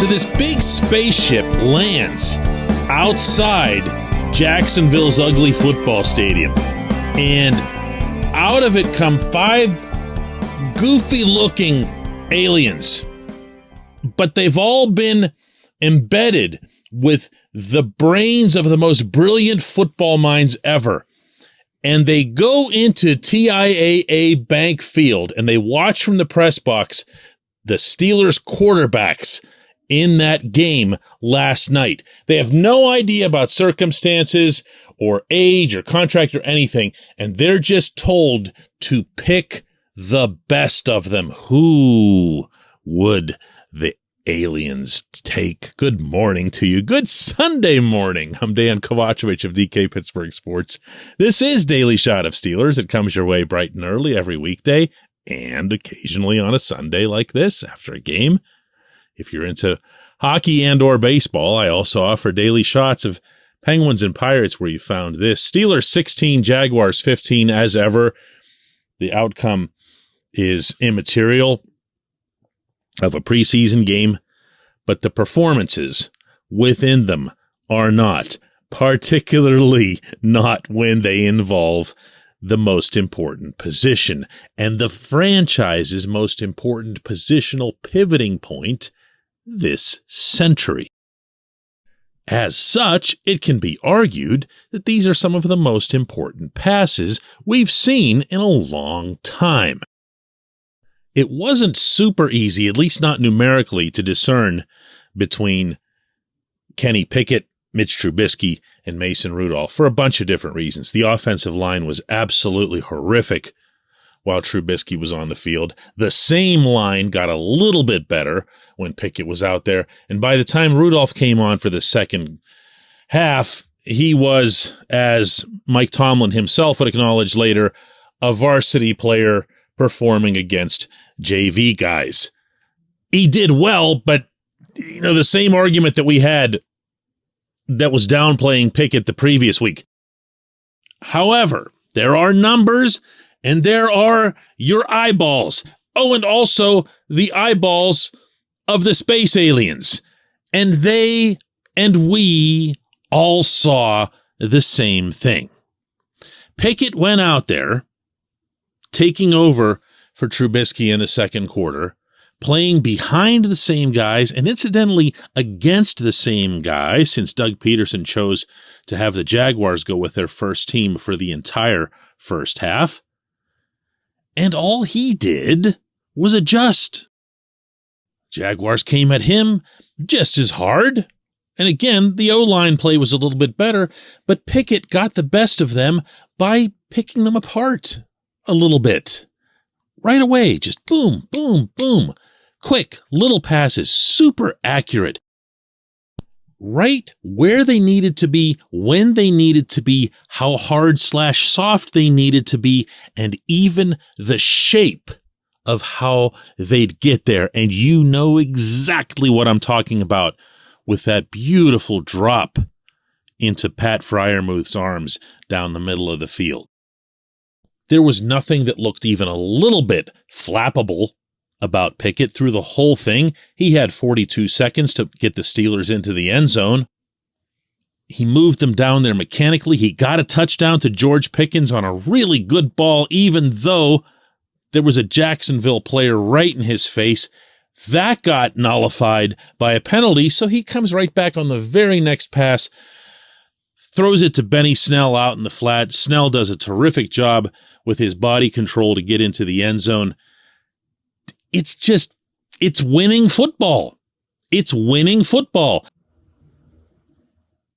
So this big spaceship lands outside Jacksonville's ugly football stadium. And out of it come 5 goofy-looking aliens. But they've all been embedded with the brains of the most brilliant football minds ever. And they go into TIAA Bank Field and they watch from the press box the Steelers quarterbacks in that game last night. They have no idea about circumstances or age or contract or anything, and they're just told to pick the best of them. Who would the aliens take? Good morning to you. Good Sunday morning. I'm Dejan Kovacevic of DK Pittsburgh Sports. This is Daily Shot of Steelers. It comes your way bright and early every weekday and occasionally on a Sunday like this after a game. If you're into hockey and or baseball, I also offer daily shots of Penguins and Pirates where you found this. Steelers 16, Jaguars 15 as ever. The outcome is immaterial of a preseason game, but the performances within them are not, particularly not when they involve the most important position and the franchise's most important positional pivoting point this century. As such, it can be argued that these are some of the most important passes we've seen in a long time. It wasn't super easy, at least not numerically, to discern between Kenny Pickett, Mitch Trubisky, and Mason Rudolph for a bunch of different reasons. The offensive line was absolutely horrific while Trubisky was on the field. The same line got a little bit better when Pickett was out there, and by the time Rudolph came on for the second half, he was, as Mike Tomlin himself would acknowledge later, a varsity player performing against JV guys. He did well, but the same argument that we had that was downplaying Pickett the previous week. However, there are numbers and there are your eyeballs. Oh, and also the eyeballs of the space aliens. And they and we all saw the same thing. Pickett went out there, taking over for Trubisky in the second quarter, playing behind the same guys and incidentally against the same guys, since Doug Peterson chose to have the Jaguars go with their first team for the entire first half. And all he did was adjust. Jaguars came at him just as hard. And again, the O-line play was a little bit better, but Pickett got the best of them by picking them apart a little bit. Right away, just boom, boom, boom. Quick, little passes, super accurate. Right where they needed to be, when they needed to be, how hard/soft they needed to be, and even the shape of how they'd get there. And you know exactly what I'm talking about with that beautiful drop into Pat Freiermuth's arms down the middle of the field. There was nothing that looked even a little bit flappable about Pickett through the whole thing. He had 42 seconds to get the Steelers into the end zone. He moved them down there mechanically. He got a touchdown to George Pickens on a really good ball, even though there was a Jacksonville player right in his face. That got nullified by a penalty, so he comes right back on the very next pass, throws it to Benny Snell out in the flat. Snell does a terrific job with his body control to get into the end zone. It's winning football. It's winning football.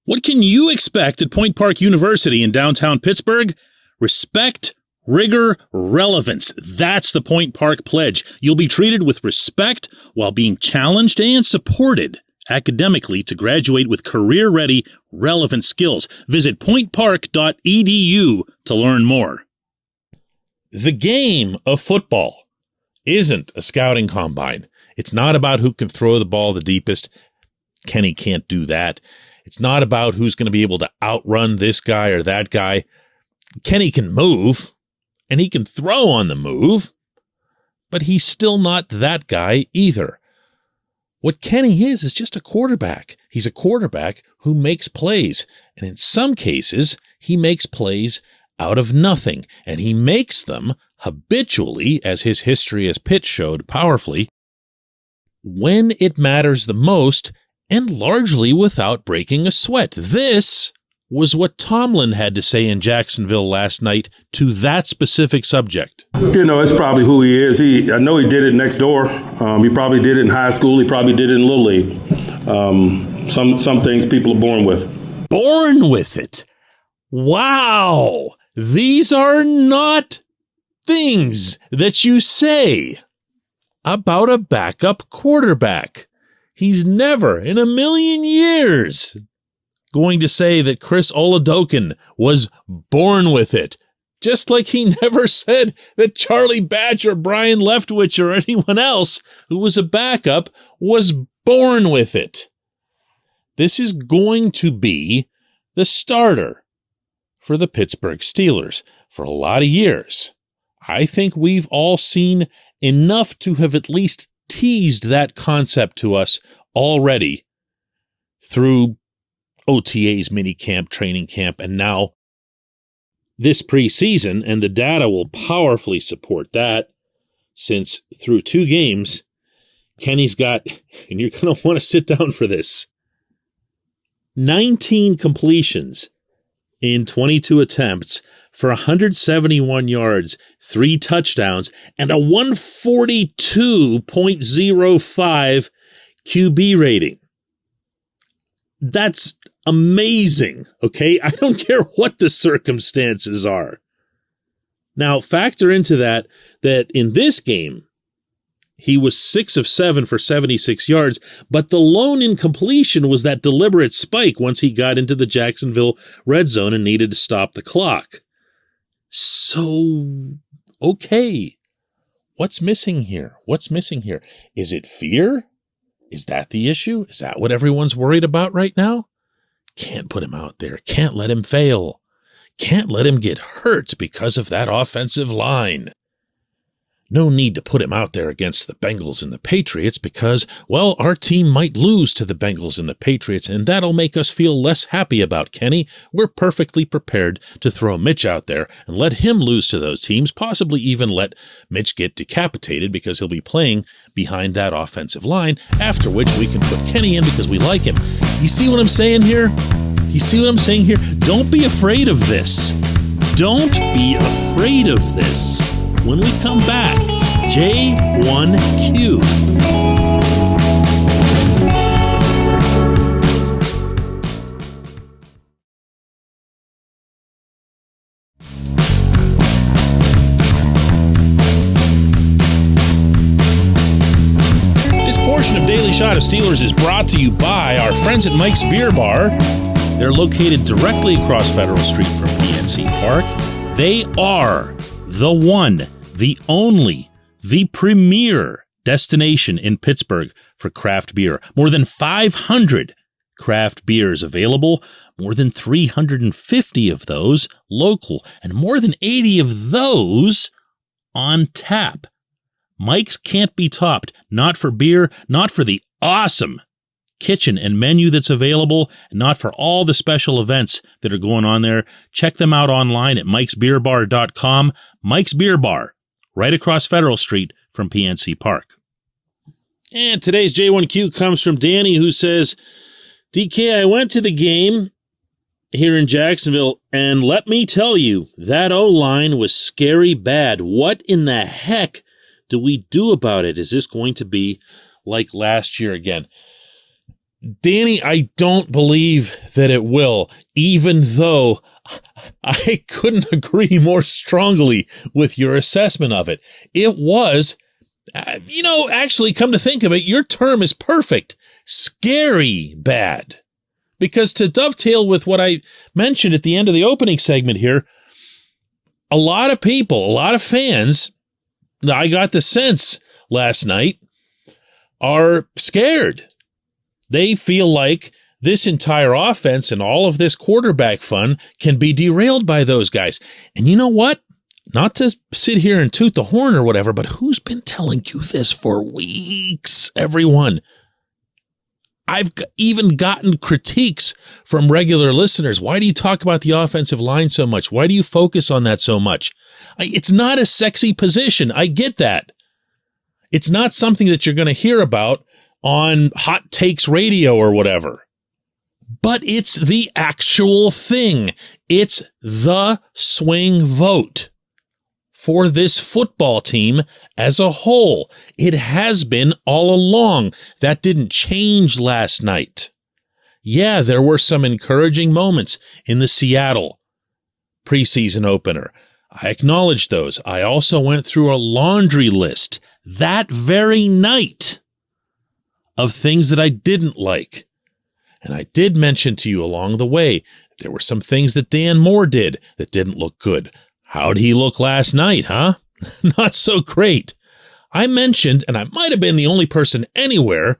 What can you expect at Point Park University in downtown Pittsburgh? Respect, rigor, relevance. That's the Point Park pledge. You'll be treated with respect while being challenged and supported academically to graduate with career-ready, relevant skills. Visit pointpark.edu to learn more. The game of football isn't a scouting combine. It's not about who can throw the ball the deepest. Kenny can't do that. It's not about who's going to be able to outrun this guy or that guy. Kenny can move, and he can throw on the move, but he's still not that guy either. What Kenny is just a quarterback. He's a quarterback who makes plays. And in some cases, he makes plays out of nothing. And he makes them habitually, as his history as Pitt showed powerfully, when it matters the most and largely without breaking a sweat. This was what Tomlin had to say in Jacksonville last night to that specific subject. It's probably who he is. I know he did it next door. He probably did it in high school. He probably did it in Little League. Some things people are born with. Born with it. Wow. These are not things that you say about a backup quarterback. He's never in a million years going to say that Chris Oladokun was born with it. Just like he never said that Charlie Batch or Brian Leftwich or anyone else who was a backup was born with it. This is going to be the starter for the Pittsburgh Steelers for a lot of years. I think we've all seen enough to have at least teased that concept to us already through OTAs, minicamp, training camp, and now this preseason, and the data will powerfully support that, since through 2 games, Kenny's got, and you're going to want to sit down for this, 19 completions in 22 attempts for 171 yards, 3 touchdowns, and a 142.05 QB rating. That's amazing, okay? I don't care what the circumstances are. Now, factor into that in this game, he was 6 of 7 for 76 yards, but the lone incompletion was that deliberate spike once he got into the Jacksonville red zone and needed to stop the clock. So, okay, what's missing here? Is it fear? Is that the issue? Is that what everyone's worried about right now? Can't put him out there. Can't let him fail. Can't let him get hurt because of that offensive line. No need to put him out there against the Bengals and the Patriots because, well, our team might lose to the Bengals and the Patriots, and that'll make us feel less happy about Kenny. We're perfectly prepared to throw Mitch out there and let him lose to those teams, possibly even let Mitch get decapitated because he'll be playing behind that offensive line, after which we can put Kenny in because we like him. You see what I'm saying here? Don't be afraid of this. Don't be afraid of this. When we come back, J1Q. This portion of Daily Shot of Steelers is brought to you by our friends at Mike's Beer Bar. They're located directly across Federal Street from PNC Park. They are the one, the only, the premier destination in Pittsburgh for craft beer. More than 500 craft beers available, more than 350 of those local, and more than 80 of those on tap. Mike's can't be topped, not for beer, not for the awesome kitchen and menu that's available, and not for all the special events that are going on there. Check them out online at mikesbeerbar.com. Mike's Beer Bar, right across Federal Street from PNC Park. And today's J1Q comes from Danny, who says, DK, I went to the game here in Jacksonville, and let me tell you, that O-line was scary bad. What in the heck do we do about it? Is this going to be like last year again? Danny, I don't believe that it will, even though I couldn't agree more strongly with your assessment of it. It was, actually, come to think of it, your term is perfect. Scary bad. Because to dovetail with what I mentioned at the end of the opening segment here, a lot of people, a lot of fans, I got the sense last night, are scared. They feel like this entire offense and all of this quarterback fun can be derailed by those guys. And you know what? Not to sit here and toot the horn or whatever, but who's been telling you this for weeks, everyone? even gotten critiques from regular listeners. Why do you talk about the offensive line so much? Why do you focus on that so much? It's not a sexy position. I get that. It's not something that you're going to hear about on Hot Takes Radio or whatever. But it's the actual thing. It's the swing vote for this football team as a whole. It has been all along. That didn't change last night. Yeah, there were some encouraging moments in the Seattle preseason opener. I acknowledge those. I also went through a laundry list that very night of things that I didn't like. And I did mention to you along the way, there were some things that Dan Moore did that didn't look good. How'd he look last night, huh? Not so great. I mentioned, and I might have been the only person anywhere,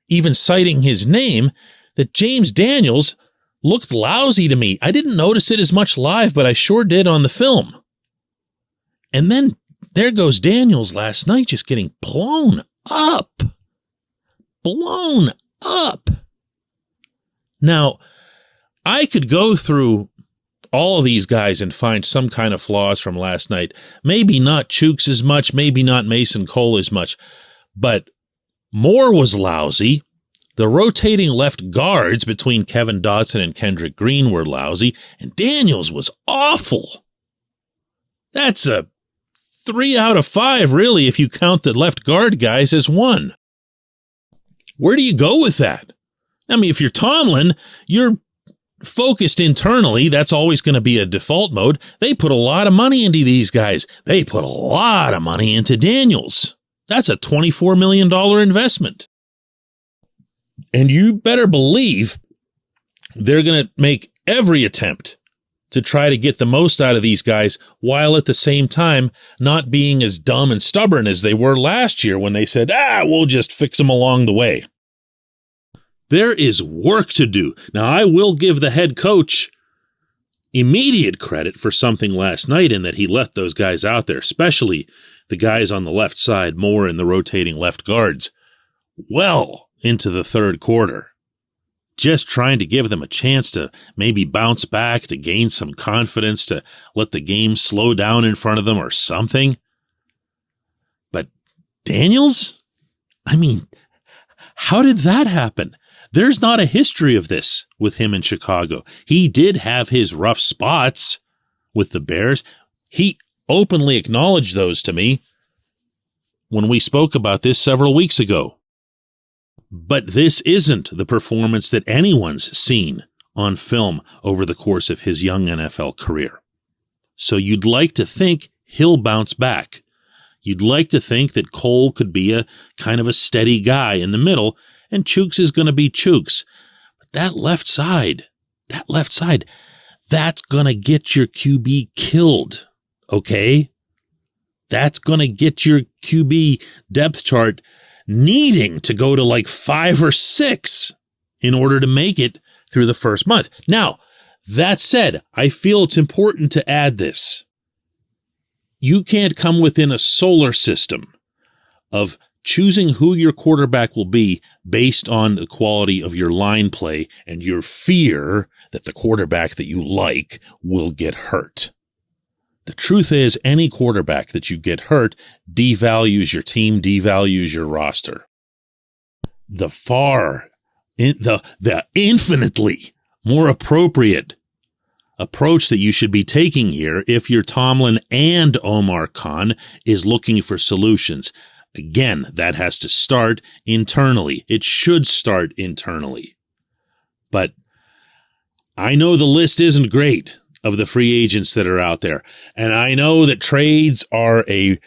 even citing his name, that James Daniels looked lousy to me. I didn't notice it as much live, but I sure did on the film. And then there goes Daniels last night just getting blown up. Blown up. Now, I could go through all of these guys and find some kind of flaws from last night. Maybe not Chooks as much, maybe not Mason Cole as much, but Moore was lousy. The rotating left guards between Kevin Dotson and Kendrick Green were lousy, and Daniels was awful. That's a 3 out of 5, really, if you count the left guard guys as 1. Where do you go with that? I mean, if you're Tomlin, you're focused internally. That's always going to be a default mode. They put a lot of money into these guys. They put a lot of money into Daniels. That's a $24 million investment. And you better believe they're going to make every attempt to try to get the most out of these guys while at the same time not being as dumb and stubborn as they were last year when they said, we'll just fix them along the way. There is work to do. Now, I will give the head coach immediate credit for something last night in that he left those guys out there, especially the guys on the left side, Moore and the rotating left guards, well into the third quarter. Just trying to give them a chance to maybe bounce back, to gain some confidence, to let the game slow down in front of them or something. But Daniels? I mean, how did that happen? There's not a history of this with him in Chicago. He did have his rough spots with the Bears. He openly acknowledged those to me when we spoke about this several weeks ago. But this isn't the performance that anyone's seen on film over the course of his young NFL career. So you'd like to think he'll bounce back. You'd like to think that Cole could be a kind of a steady guy in the middle, and Chooks is going to be Chooks. But that left side, that's going to get your QB killed, okay? That's going to get your QB depth chart needing to go to like 5 or 6 in order to make it through the first month. Now, that said, I feel it's important to add this. You can't come within a solar system of choosing who your quarterback will be based on the quality of your line play and your fear that the quarterback that you like will get hurt. The truth is, any quarterback that you get hurt devalues your team, devalues your roster. The infinitely more appropriate approach that you should be taking here, if you're Tomlin and Omar Khan, is looking for solutions. Again, that has to start internally. It should start internally. But I know the list isn't great of the free agents that are out there. And I know that trades are a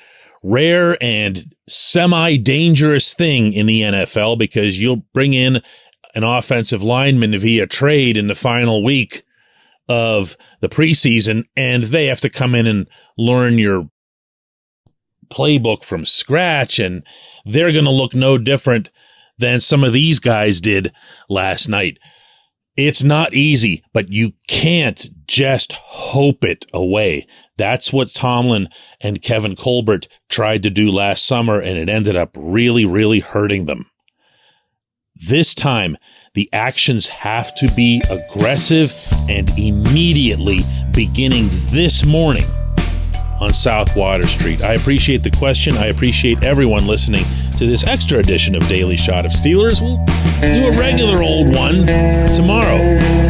rare and semi-dangerous thing in the NFL because you'll bring in an offensive lineman via trade in the final week of the preseason, and they have to come in and learn your playbook from scratch, and they're going to look no different than some of these guys did last night. It's not easy, but you can't just hope it away. That's what Tomlin and Kevin Colbert tried to do last summer, and it ended up really, really hurting them. This time, the actions have to be aggressive and immediately beginning this morning on South Water Street. I appreciate the question. I appreciate everyone listening to this extra edition of Daily Shot of Steelers. We'll do a regular old one tomorrow.